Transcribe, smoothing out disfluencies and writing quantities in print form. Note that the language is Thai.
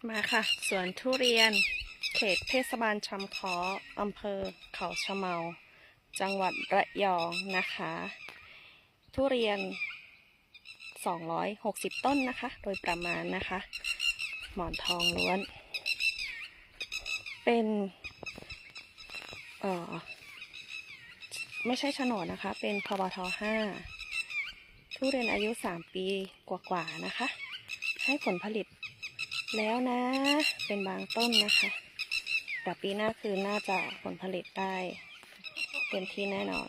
มาค่ะสวนทุเรียนเขตเทศบาลชำค้ออำเภอเขาชะเมาจังหวัดระยองนะคะทุเรียน260ต้นนะคะโดยประมาณนะคะหมอนทองล้วนเป็นไม่ใช่โฉนดนะคะเป็นพบท5ทุเรียนอายุ3ปีกว่าๆนะคะให้ผลผลิตแล้วนะเป็นบางต้นนะคะแต่ปีหน้าคือน่าจะผลผลิตได้เต็มที่แน่นอน